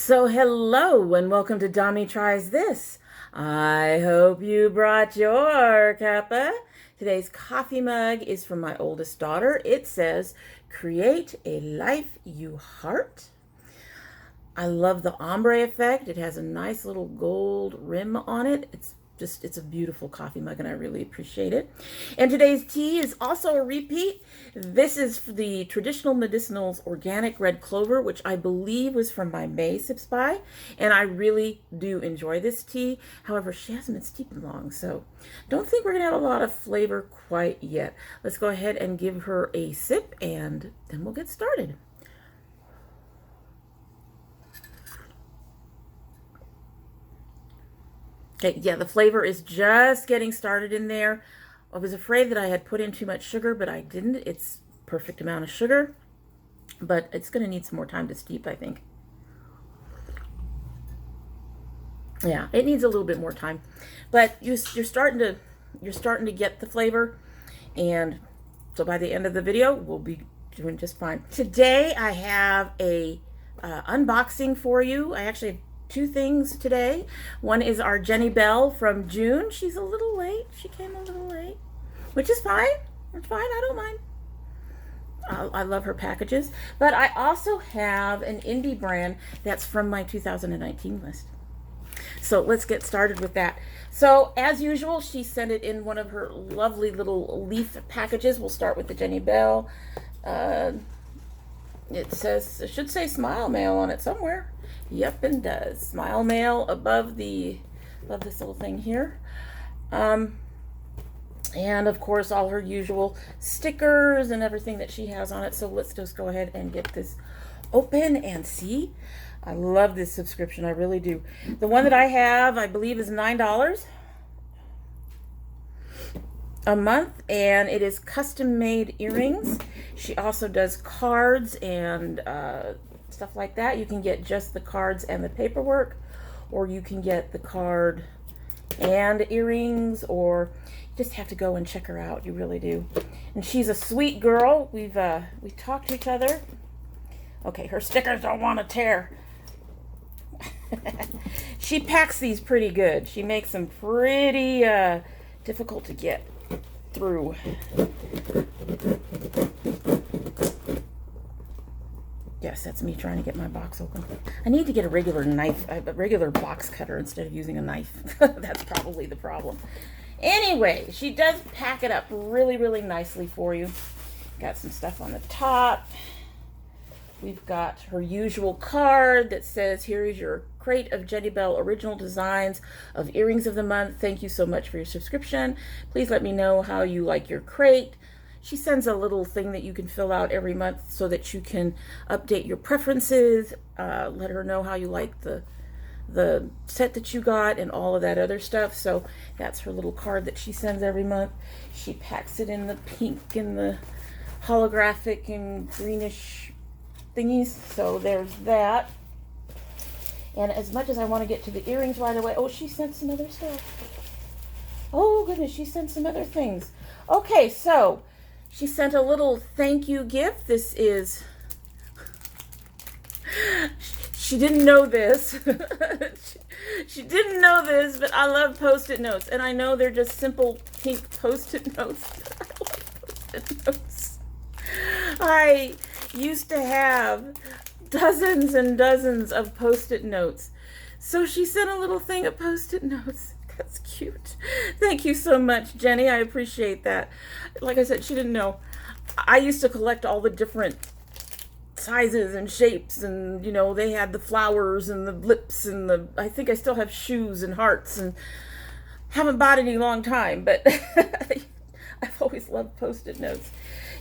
So hello and welcome to domytriesthis. I hope you brought your cuppa. Today's coffee mug is from my oldest daughter. It says, "Create a life you heart." I love the ombre effect. It has a nice little gold rim on it. It's a beautiful coffee mug and I really appreciate it. And today's tea is also a repeat. This is the traditional Medicinals organic red clover, which I believe was from my May sips by. And I really do enjoy this tea. However, she hasn't been steeping long, so don't think we're gonna have a lot of flavor quite yet. Let's go ahead and give her a sip and then we'll get started. Okay, yeah, the flavor is just getting started in there. I was afraid that I had put in too much sugar, but I didn't. It's perfect amount of sugar, but it's going to need some more time to steep, I think. Yeah, it needs a little bit more time, but you're starting to get the flavor, and so by the end of the video, we'll be doing just fine. Today, I have a unboxing for you. I actually have two things today. One is our JennyBelle from June. She's a little late. She came a little late, which is fine. It's fine. I don't mind. I love her packages. But I also have an indie brand that's from my 2019 list. So let's get started with that. So as usual, she sent it in one of her lovely little leaf packages. We'll start with the JennyBelle. It should say Smile Mail on it somewhere. Yep, and does. Smile Mail above this little thing here. And of course all her usual stickers and everything that she has on it. So let's just go ahead and get this open and see. I love this subscription, I really do. The one that I have, I believe, is $9 a month, and it is custom made earrings. She also does cards and stuff like that. You can get just the cards and the paperwork, or you can get the card and earrings, or you just have to go and check her out. You really do. And she's a sweet girl. We've talked to each other. Okay, her stickers don't want to tear. She packs these pretty good. She makes them pretty difficult to get through. Yes, that's me trying to get my box open. I need to get a regular knife, a regular box cutter instead of using a knife. That's probably the problem. Anyway, she does pack it up really, really nicely for you. Got some stuff on the top. We've got her usual card that says, "Here is your crate of JennyBelle original designs of earrings of the month. Thank you so much for your subscription. Please let me know how you like your crate." She sends a little thing that you can fill out every month so that you can update your preferences, let her know how you like the set that you got and all of that other stuff. So that's her little card that she sends every month. She packs it in the pink and the holographic and greenish thingies. So there's that. And as much as I want to get to the earrings right away, oh, she sent some other stuff. Oh goodness, she sent some other things. Okay, so she sent a little thank you gift. This is, she didn't know this. She didn't know this, but I love Post-it notes. And I know they're just simple pink Post-it notes. I love Post-it notes. I used to have dozens and dozens of Post-it notes. So she sent a little thing of Post-it notes. That's cute. Thank you so much, Jenny. I appreciate that. Like I said, she didn't know. I used to collect all the different sizes and shapes, and you know, they had the flowers and the lips and I think I still have shoes and hearts, and haven't bought any long time, but I've always loved Post-it notes.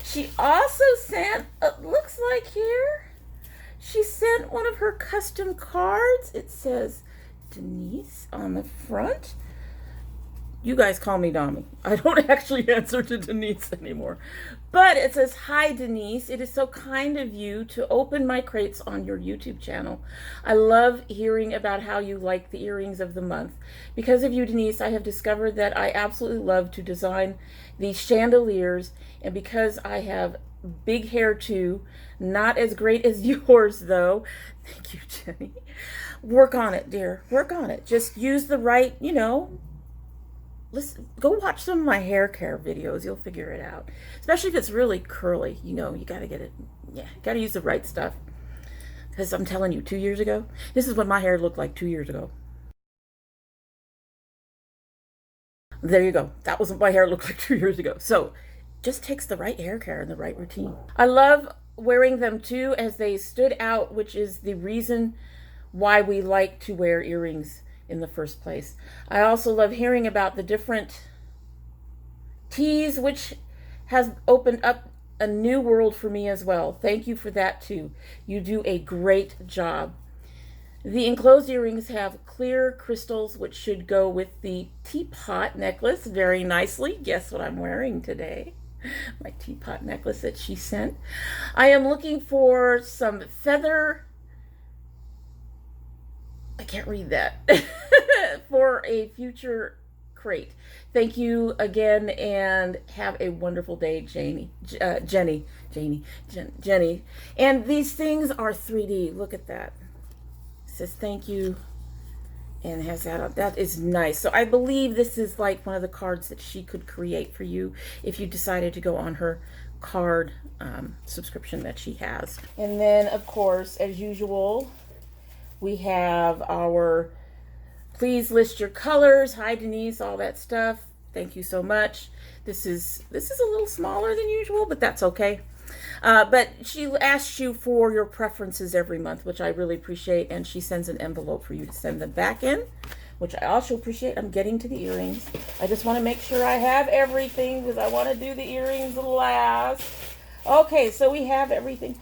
She also sent, it looks like here, she sent one of her custom cards. It says Denise on the front. You guys call me Dommy. I don't actually answer to Denise anymore. But it says, "Hi Denise, it is so kind of you to open my crates on your YouTube channel. I love hearing about how you like the earrings of the month. Because of you, Denise, I have discovered that I absolutely love to design these chandeliers, and because I have big hair too, not as great as yours though." Thank you, Jenny. Work on it, dear. Work on it. Just use the right, you know, listen, go watch some of my hair care videos. You'll figure it out. Especially if it's really curly, you know, you got to get it. Yeah, got to use the right stuff. Because I'm telling you, 2 years ago, this is what my hair looked like 2 years ago. There you go. That was what my hair looked like 2 years ago. So just takes the right hair care and the right routine. I love wearing them too as they stood out, which is the reason why we like to wear earrings in the first place. I also love hearing about the different teas, which has opened up a new world for me as well. Thank you for that too. You do a great job. The enclosed earrings have clear crystals, which should go with the teapot necklace very nicely. Guess what I'm wearing today? My teapot necklace that she sent. I am looking for some feather, I can't read that, for a future crate. Thank you again and have a wonderful day, Jenny. And these things are 3D. Look at that. Says thank you and has that on. That is nice. So I believe this is like one of the cards that she could create for you if you decided to go on her card subscription that she has. And then of course, as usual, we have our please list your colors. Hi Denise, all that stuff. Thank you so much. This is a little smaller than usual, but that's okay. But she asks you for your preferences every month, which I really appreciate, and she sends an envelope for you to send them back in, which I also appreciate. I'm getting to the earrings. I just want to make sure I have everything because I want to do the earrings last. Okay, so we have everything.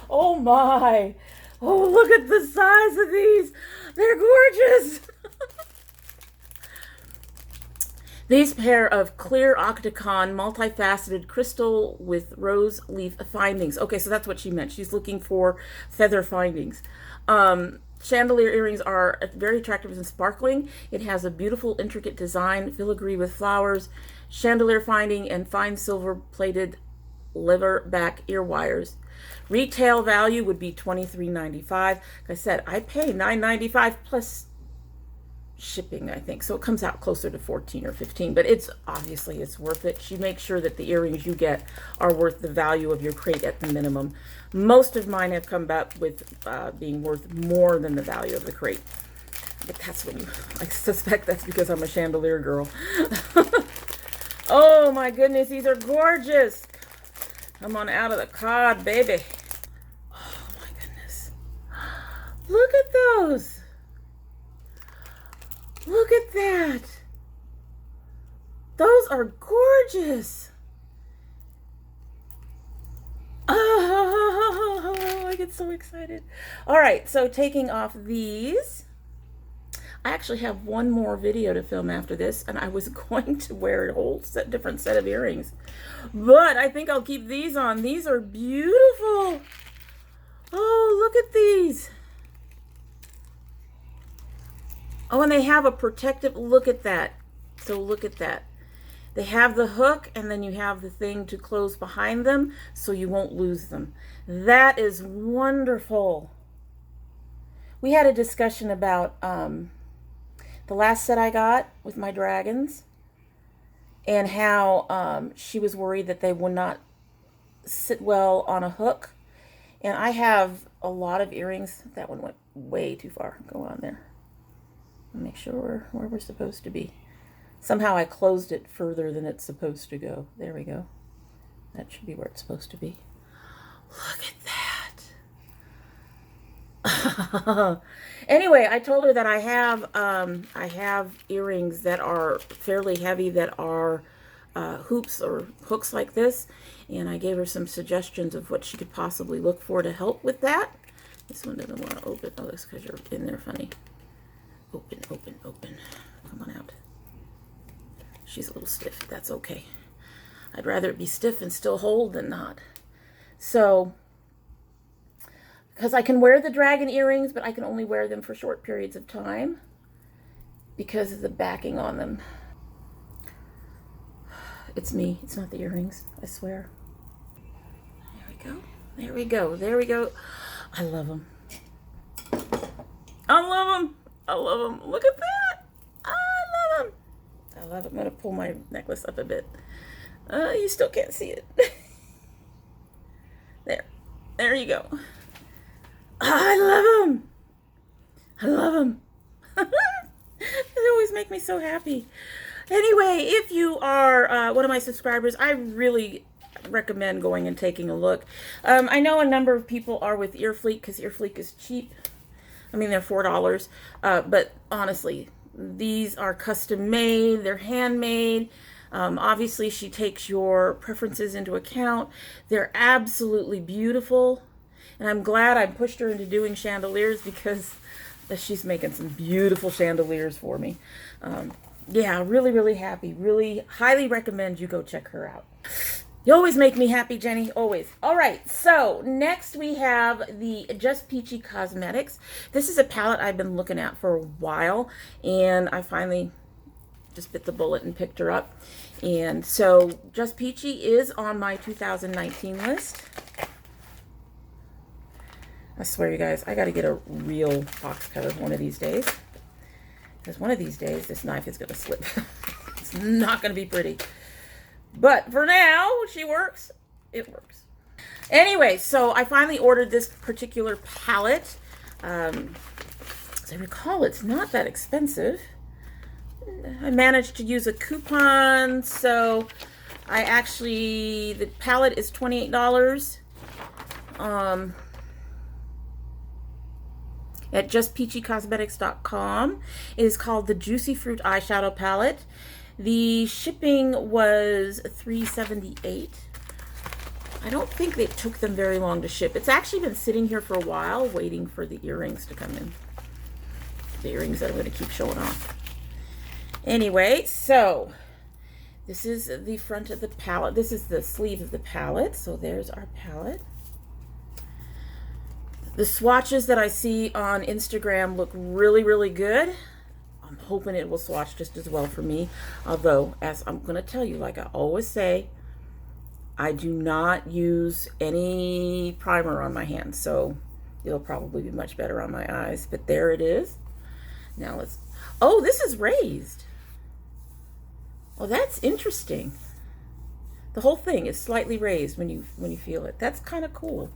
Oh my. Oh, look at the size of these. They're gorgeous. These pair of clear octagon multifaceted crystal with rose leaf findings. Okay, so that's what she meant. She's looking for feather findings. Chandelier earrings are very attractive and sparkling. It has a beautiful, intricate design, filigree with flowers, chandelier finding, and fine silver plated liver back ear wires. Retail value would be $23.95. Like I said, I pay $9.95 plus shipping, I think, so it comes out closer to 14 or 15, but it's obviously it's worth it. She makes sure that the earrings you get are worth the value of your crate at the minimum. Most of mine have come back with being worth more than the value of the crate, but that's when I suspect that's because I'm a chandelier girl. Oh my goodness, these are gorgeous. Come on out of the card, baby. Oh my goodness, look at those. Look at that. Those are gorgeous. Oh, I get so excited. All right, so taking off these. I actually have one more video to film after this, and I was going to wear a whole different set of earrings. But I think I'll keep these on. These are beautiful. Oh, look at these. Oh, and they have a protective, look at that. So look at that. They have the hook, and then you have the thing to close behind them so you won't lose them. That is wonderful. We had a discussion about the last set I got with my dragons and how she was worried that they would not sit well on a hook. And I have a lot of earrings. That one went way too far. Go on there. Make sure where we're supposed to be. Somehow I closed it further than it's supposed to go. There we go. That should be where it's supposed to be. Look at that. Anyway, I told her that I have earrings that are fairly heavy that are hoops or hooks like this, and I gave her some suggestions of what she could possibly look for to help with that. This one doesn't want to open. Oh, that's because you're in there funny. Open, open, open. Come on out. She's a little stiff. That's okay. I'd rather it be stiff and still hold than not. So, because I can wear the dragon earrings, but I can only wear them for short periods of time because of the backing on them. It's me. It's not the earrings, I swear. we go. There we go. There we go. I love them. I love them. I love them. Look at that. I love them. I love it. I'm going to pull my necklace up a bit. You still can't see it. There. There you go. I love them. I love them. They always make me so happy. Anyway, if you are one of my subscribers, I really recommend going and taking a look. I know a number of people are with Earfleek because Earfleek is cheap. I mean, they're $4. But honestly, these are custom made. They're handmade. Obviously, she takes your preferences into account. They're absolutely beautiful. And I'm glad I pushed her into doing chandeliers because she's making some beautiful chandeliers for me. Yeah, really, really happy. Really highly recommend you go check her out. You always make me happy, Jenny. Always. All right. So next we have the Just Peachy Cosmetics. This is a palette I've been looking at for a while, and I finally just bit the bullet and picked her up. And so Just Peachy is on my 2019 list. I swear, you guys, I got to get a real box cutter one of these days. Because one of these days, this knife is going to slip. It's not going to be pretty. But for now, she works. It works. Anyway, so I finally ordered this particular palette. As I recall, it's not that expensive. I managed to use a coupon, so the palette is $28. At justpeachycosmetics.com. It is called the Juicy Fruit Eyeshadow Palette. The shipping was $3.78. I don't think they took them very long to ship. It's actually been sitting here for a while waiting for the earrings to come in. The earrings that I'm going to keep showing off. Anyway, so this is the front of the palette. This is the sleeve of the palette. So there's our palette. The swatches that I see on Instagram look really, really good. I'm hoping it will swatch just as well for me. Although, as I'm going to tell you, like I always say, I do not use any primer on my hands. So it'll probably be much better on my eyes. But there it is. Now let's... Oh, this is raised. Oh, that's interesting. The whole thing is slightly raised when you feel it. That's kind of cool.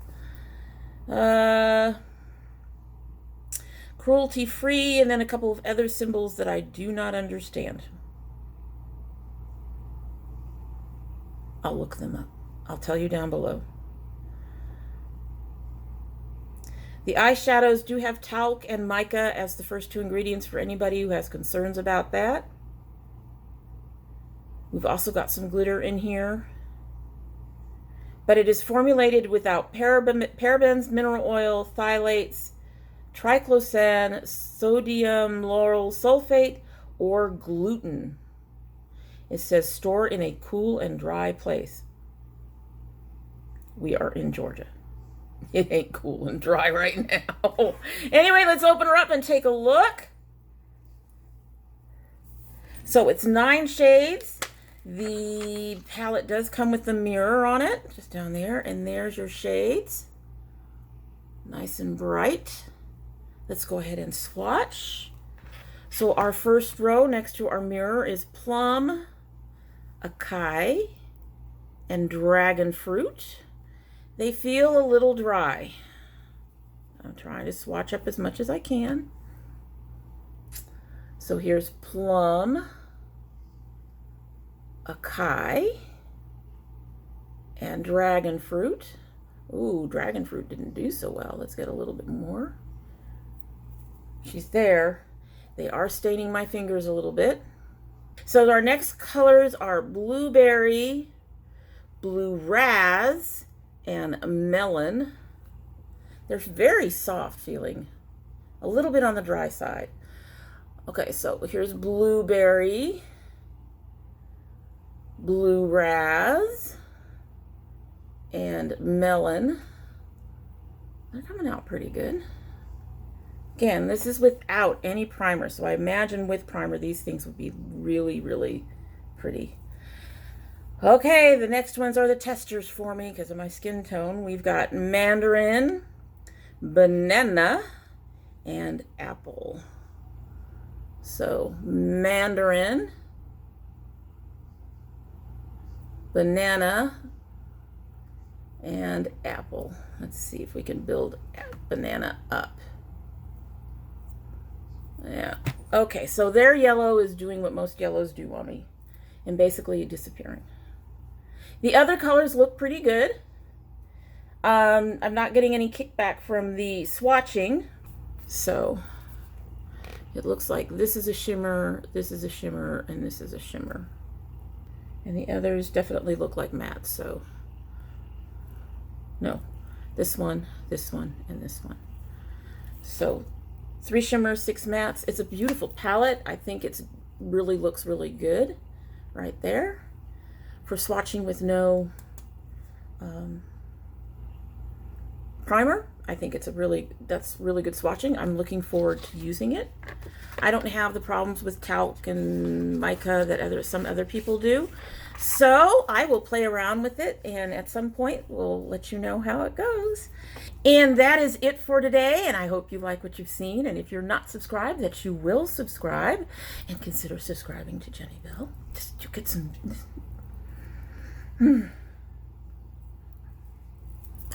Cruelty free, and then a couple of other symbols that I do not understand. I'll look them up. I'll tell you down below. The eyeshadows do have talc and mica as the first two ingredients for anybody who has concerns about that. We've also got some glitter in here. But it is formulated without parabens, mineral oil, phthalates, triclosan, sodium lauryl sulfate, or gluten. It says store in a cool and dry place. We are in Georgia. It ain't cool and dry right now. Anyway, let's open her up and take a look. So it's 9 shades. The palette does come with the mirror on it, just down there, and there's your shades. Nice and bright. Let's go ahead and swatch. So our first row next to our mirror is Plum, Acai, and Dragon Fruit. They feel a little dry. I'm trying to swatch up as much as I can. So here's Plum, Acai, and Dragon Fruit. Ooh, Dragon Fruit didn't do so well. Let's get a little bit more. She's there. They are staining my fingers a little bit. So our next colors are Blueberry, Blue Raz, and Melon. They're very soft feeling. A little bit on the dry side. Okay, so here's Blueberry, Blue Raz, and Melon. They're coming out pretty good. Again, this is without any primer, so I imagine with primer these things would be really, really pretty. Okay, the next ones are the testers for me because of my skin tone. We've got mandarin, banana, and apple. So mandarin, banana, and apple. Let's see if we can build banana up. Yeah. Okay, so their yellow is doing what most yellows do on me, and basically disappearing. The other colors look pretty good. I'm not getting any kickback from the swatching. So it looks like this is a shimmer, this is a shimmer, and this is a shimmer. And the others definitely look like mattes, so no. This one, and this one. So 3 shimmers, 6 mattes. It's a beautiful palette. I think it's really looks really good right there. For swatching with no primer, I think it's that's really good swatching. I'm looking forward to using it. I don't have the problems with talc and mica that some other people do. So I will play around with it, and at some point we'll let you know how it goes. And that is it for today, and I hope you like what you've seen. And if you're not subscribed, that you will subscribe and consider subscribing to JennyBelle. Just you get some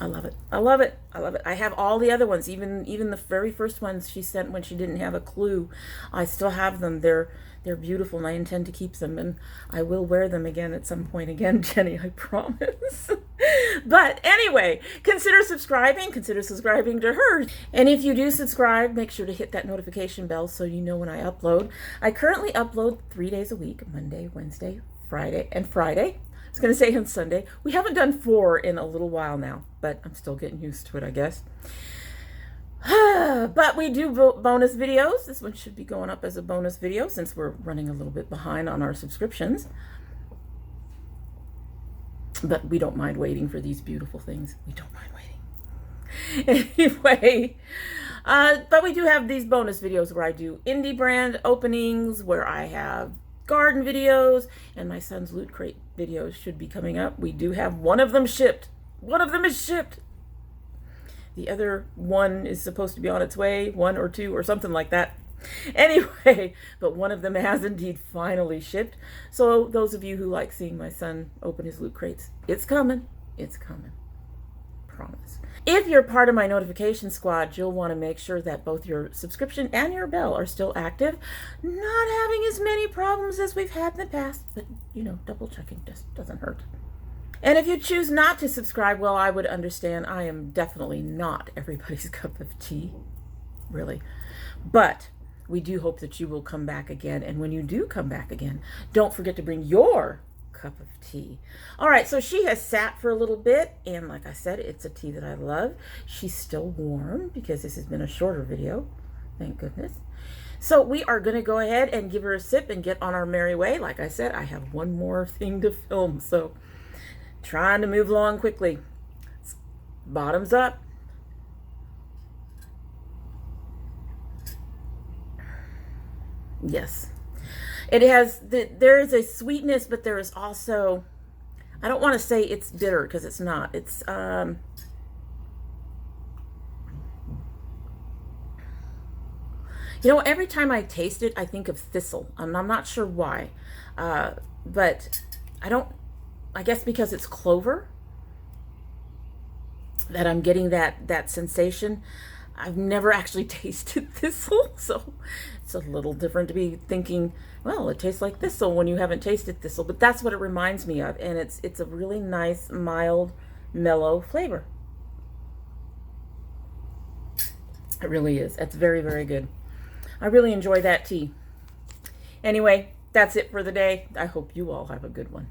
I love it. I love it. I love it. I have all the other ones, even the very first ones she sent when she didn't have a clue. I still have them. They're beautiful, and I intend to keep them, and I will wear them again at some point again, Jenny, I promise. But anyway, consider subscribing to her. And if you do subscribe, make sure to hit that notification bell so you know when I upload. I currently upload 3 days a week, Monday, Wednesday, Friday, and Friday. I was going to say on Sunday. We haven't done 4 in a little while now, but I'm still getting used to it, I guess. But we do bonus videos. This one should be going up as a bonus video since we're running a little bit behind on our subscriptions. But we don't mind waiting for these beautiful things. We don't mind waiting. Anyway, but we do have these bonus videos where I do indie brand openings, where I have garden videos, and my son's loot crate videos should be coming up. We do have one of them shipped. One of them is shipped. The other one is supposed to be on its way, 1 or 2 or something like that. Anyway, but one of them has indeed finally shipped. So those of you who like seeing my son open his loot crates, it's coming. It's coming. Promise. If you're part of my notification squad, you'll want to make sure that both your subscription and your bell are still active. Not having as many problems as we've had in the past, but you know, double checking just doesn't hurt. And if you choose not to subscribe, well, I would understand. I am definitely not everybody's cup of tea, really. But we do hope that you will come back again. And when you do come back again, don't forget to bring your cup of tea. All right, so she has sat for a little bit, and like I said, it's a tea that I love. She's still warm because this has been a shorter video, thank goodness. So we are going to go ahead and give her a sip and get on our merry way. Like I said, I have one more thing to film, so trying to move along quickly. Bottoms up. Yes. It has, there is a sweetness, but there is also, I don't want to say it's bitter because it's not. It's, you know, every time I taste it, I think of thistle. I'm not sure why, but I guess because it's clover that I'm getting that sensation. I've never actually tasted thistle, so it's a little different to be thinking, well, it tastes like thistle when you haven't tasted thistle, but that's what it reminds me of, and it's a really nice, mild, mellow flavor. It really is. It's very, very good. I really enjoy that tea. Anyway, that's it for the day. I hope you all have a good one.